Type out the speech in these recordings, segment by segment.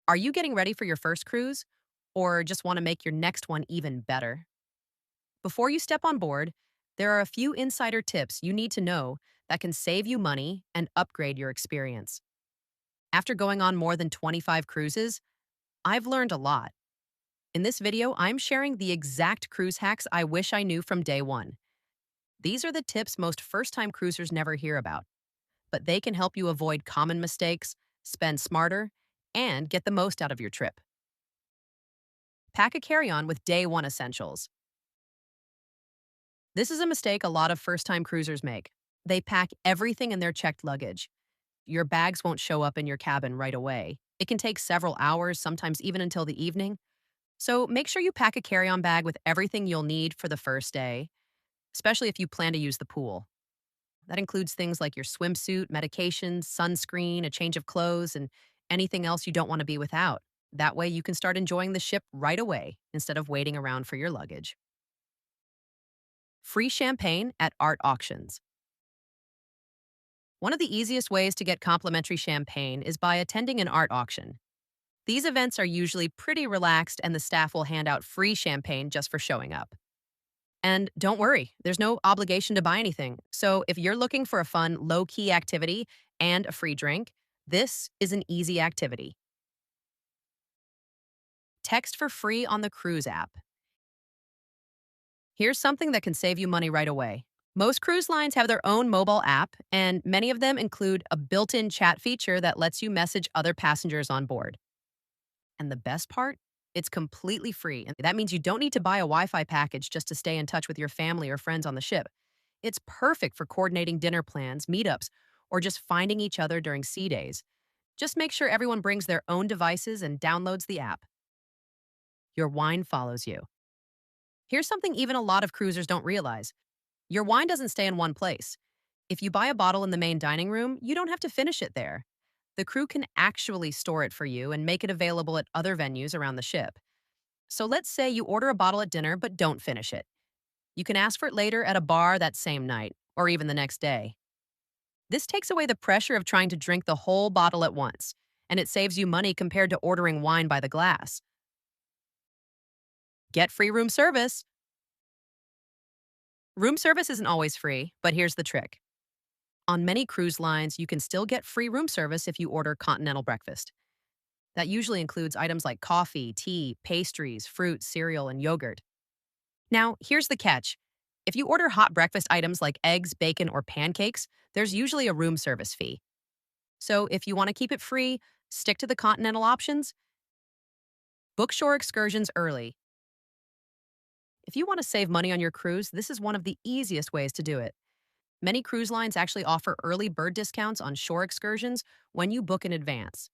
Are you getting ready for your first cruise or just want to make your next one even better? Before you step on board, there are a few insider tips you need to know that can save you money and upgrade your experience. After going on more than 25 cruises, I've learned a lot. In this video, I'm sharing the exact cruise hacks I wish I knew from day one. These are the tips most first time cruisers never hear about, but they can help you avoid common mistakes, spend smarter, and get the most out of your trip. Pack a carry on with day one essentials. This is a mistake a lot of first time cruisers make. They pack everything in their checked luggage. Your bags won't show up in your cabin right away. It can take several hours, sometimes even until the evening. So make sure you pack a carry on bag with everything you'll need for the first day, especially if you plan to use the pool. That includes things like your swimsuit, medications, sunscreen, a change of clothes, and anything else you don't want to be without. That way you can start enjoying the ship right away instead of waiting around for your luggage. Free champagne at art auctions. One of the easiest ways to get complimentary champagne is by attending an art auction. These events are usually pretty relaxed, and the staff will hand out free champagne just for showing up. And don't worry, there's no obligation to buy anything. So if you're looking for a fun, low key activity and a free drink, this is an easy activity. Text for free on the cruise app. Here's something that can save you money right away. Most cruise lines have their own mobile app, and many of them include a built in chat feature that lets you message other passengers on board. And the best part? It's completely free. And that means you don't need to buy a Wi Fi package just to stay in touch with your family or friends on the ship. It's perfect for coordinating dinner plans, meetups, or just finding each other during sea days. Just make sure everyone brings their own devices and downloads the app. Your wine follows you. Here's something even a lot of cruisers don't realize. Your wine doesn't stay in one place. If you buy a bottle in the main dining room, you don't have to finish it there. The crew can actually store it for you and make it available at other venues around the ship. So let's say you order a bottle at dinner but don't finish it. You can ask for it later at a bar that same night, or even the next day. This takes away the pressure of trying to drink the whole bottle at once, and it saves you money compared to ordering wine by the glass. Get free room service. Room service isn't always free, but here's the trick. On many cruise lines, you can still get free room service if you order continental breakfast. That usually includes items like coffee, tea, pastries, fruit, cereal, and yogurt. Now, here's the catch. If you order hot breakfast items like eggs, bacon, or pancakes, there's usually a room service fee. So if you want to keep it free, stick to the continental options. Book shore excursions early. If you want to save money on your cruise, this is one of the easiest ways to do it. Many cruise lines actually offer early bird discounts on shore excursions when you book in advance.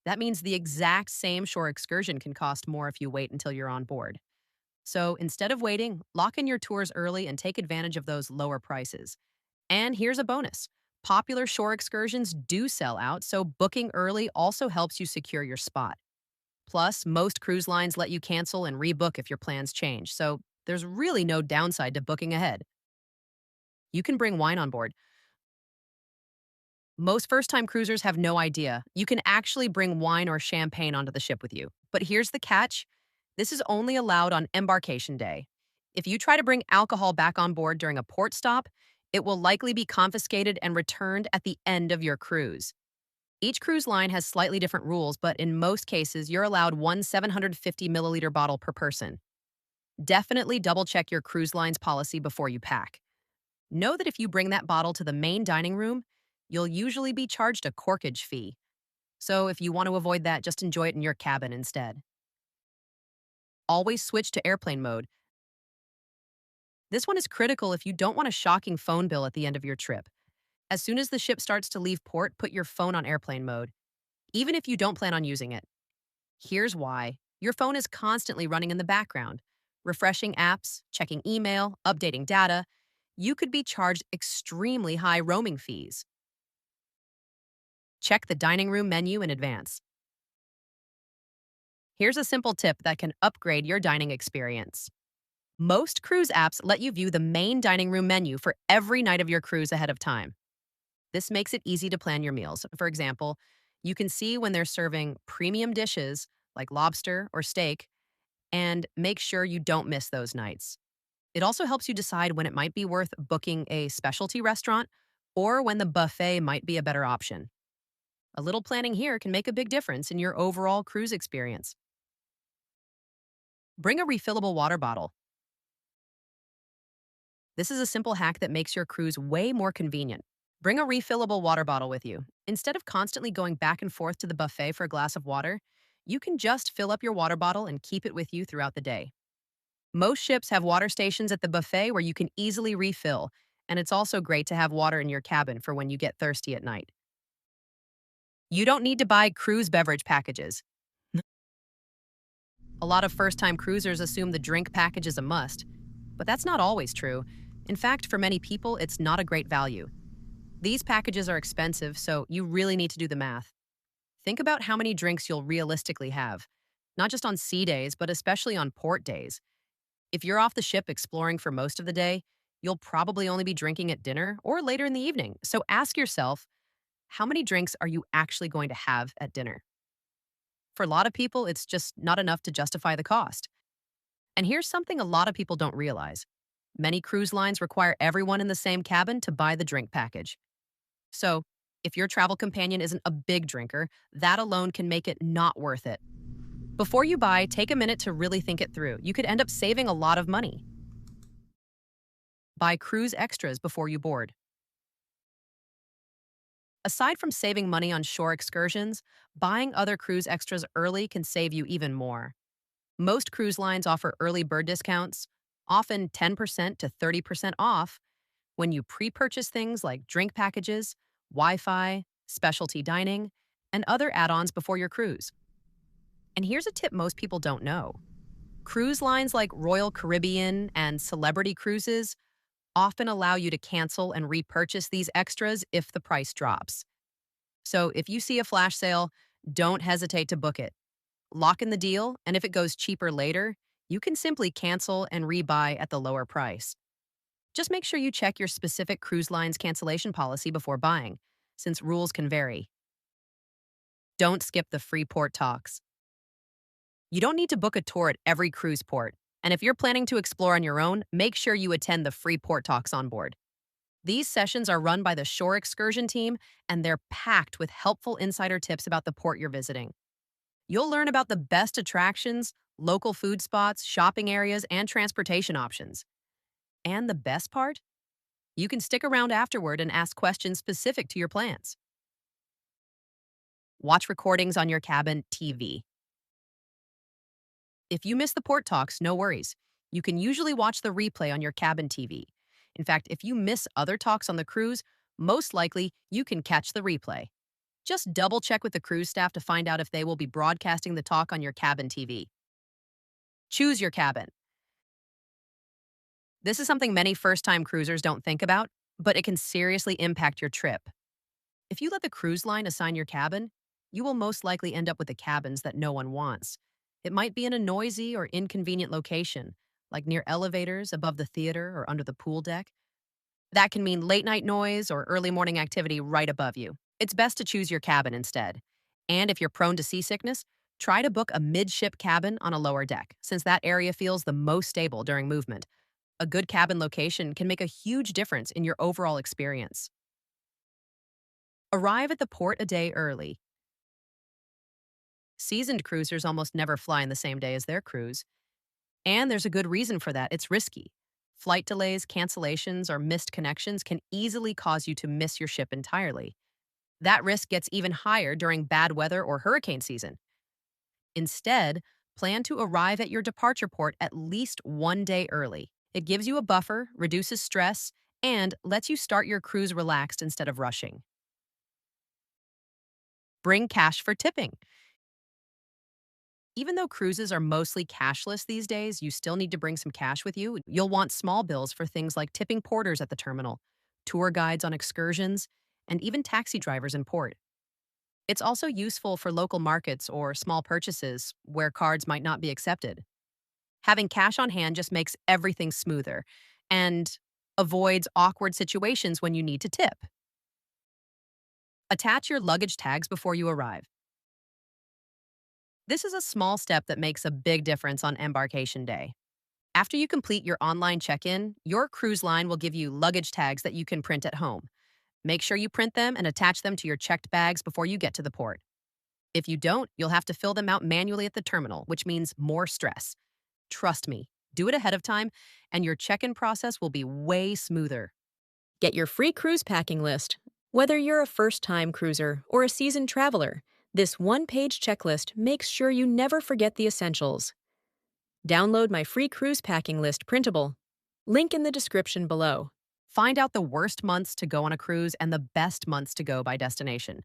That means the exact same shore excursion can cost more if you wait until you're on board. So instead of waiting, lock in your tours early and take advantage of those lower prices. And here's a bonus. Popular shore excursions do sell out, so booking early also helps you secure your spot. Plus, most cruise lines let you cancel and rebook if your plans change, so there's really no downside to booking ahead. You can bring wine on board. Most first time cruisers have no idea. You can actually bring wine or champagne onto the ship with you. But here's the catch, this is only allowed on embarkation day. If you try to bring alcohol back on board during a port stop, it will likely be confiscated and returned at the end of your cruise. Each cruise line has slightly different rules, but in most cases, you're allowed one 750 milliliter bottle per person. Definitely double check your cruise line's policy before you pack. Know that if you bring that bottle to the main dining room, you'll usually be charged a corkage fee. So if you want to avoid that, just enjoy it in your cabin instead. Always switch to airplane mode. This one is critical if you don't want a shocking phone bill at the end of your trip. As soon as the ship starts to leave port, put your phone on airplane mode, even if you don't plan on using it. Here's why. Your phone is constantly running in the background, refreshing apps, checking email, updating data. You could be charged extremely high roaming fees. Check the dining room menu in advance. Here's a simple tip that can upgrade your dining experience. Most cruise apps let you view the main dining room menu for every night of your cruise ahead of time. This makes it easy to plan your meals. For example, You can see when they're serving premium dishes like lobster or steak and make sure you don't miss those nights. It also helps you decide when it might be worth booking a specialty restaurant or when the buffet might be a better option. A little planning here can make a big difference in your overall cruise experience. Bring a refillable water bottle. This is a simple hack that makes your cruise way more convenient. Bring a refillable water bottle with you. Instead of constantly going back and forth to the buffet for a glass of water, you can just fill up your water bottle and keep it with you throughout the day. Most ships have water stations at the buffet where you can easily refill, and it's also great to have water in your cabin for when you get thirsty at night. You don't need to buy cruise beverage packages. A lot of first time cruisers assume the drink package is a must, but that's not always true. In fact, for many people, it's not a great value. These packages are expensive, so you really need to do the math. Think about how many drinks you'll realistically have, not just on sea days, but especially on port days. If you're off the ship exploring for most of the day, you'll probably only be drinking at dinner or later in the evening. So ask yourself, how many drinks are you actually going to have at dinner? For a lot of people, it's just not enough to justify the cost. And here's something a lot of people don't realize. Many cruise lines require everyone in the same cabin to buy the drink package. So, if your travel companion isn't a big drinker, that alone can make it not worth it. Before you buy, take a minute to really think it through. You could end up saving a lot of money. Buy cruise extras before you board. Aside from saving money on shore excursions, buying other cruise extras early can save you even more. Most cruise lines offer early bird discounts, often 10% to 30% off, when you pre purchase things like drink packages, Wi Fi, specialty dining, and other add ons before your cruise. And here's a tip most people don't know: cruise lines like Royal Caribbean and Celebrity Cruises often allow you to cancel and repurchase these extras if the price drops. So if you see a flash sale, don't hesitate to book it. Lock in the deal, and if it goes cheaper later, you can simply cancel and rebuy at the lower price. Just make sure you check your specific cruise line's cancellation policy before buying, since rules can vary. Don't skip the free port talks. You don't need to book a tour at every cruise port, and if you're planning to explore on your own, make sure you attend the free port talks on board. These sessions are run by the shore excursion team, and they're packed with helpful insider tips about the port you're visiting. You'll learn about the best attractions, local food spots, shopping areas, and transportation options. And the best part? You can stick around afterward and ask questions specific to your plans. Watch recordings on your cabin TV. If you miss the port talks, no worries. You can usually watch the replay on your cabin TV. In fact, if you miss other talks on the cruise, most likely you can catch the replay. Just double check with the cruise staff to find out if they will be broadcasting the talk on your cabin TV. Choose your cabin. This is something many first-time cruisers don't think about, but it can seriously impact your trip. If you let the cruise line assign your cabin, you will most likely end up with the cabins that no one wants. It might be in a noisy or inconvenient location, like near elevators, above the theater, or under the pool deck. That can mean late night noise or early morning activity right above you. It's best to choose your cabin instead. And if you're prone to seasickness, try to book a midship cabin on a lower deck, since that area feels the most stable during movement. A good cabin location can make a huge difference in your overall experience. Arrive at the port a day early. Seasoned cruisers almost never fly in the same day as their crews, and there's a good reason for that. It's risky. Flight delays, cancellations, or missed connections can easily cause you to miss your ship entirely. That risk gets even higher during bad weather or hurricane season. Instead, plan to arrive at your departure port at least one day early. It gives you a buffer, reduces stress, and lets you start your cruise relaxed instead of rushing. Bring cash for tipping. Even though cruises are mostly cashless these days, you still need to bring some cash with you. You'll want small bills for things like tipping porters at the terminal, tour guides on excursions, and even taxi drivers in port. It's also useful for local markets or small purchases where cards might not be accepted. Having cash on hand just makes everything smoother and avoids awkward situations when you need to tip. Attach your luggage tags before you arrive. This is a small step that makes a big difference on embarkation day. After you complete your online check in, your cruise line will give you luggage tags that you can print at home. Make sure you print them and attach them to your checked bags before you get to the port. If you don't, you'll have to fill them out manually at the terminal, which means more stress. Trust me, do it ahead of time, and your check in process will be way smoother. Get your free cruise packing list. Whether you're a first time cruiser or a seasoned traveler, this one page checklist makes sure you never forget the essentials. Download my free cruise packing list printable. Link in the description below. Find out the worst months to go on a cruise and the best months to go by destination.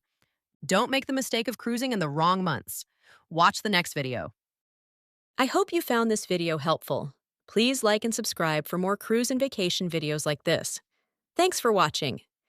Don't make the mistake of cruising in the wrong months. Watch the next video. I hope you found this video helpful. Please like and subscribe for more cruise and vacation videos like this. Thanks for watching.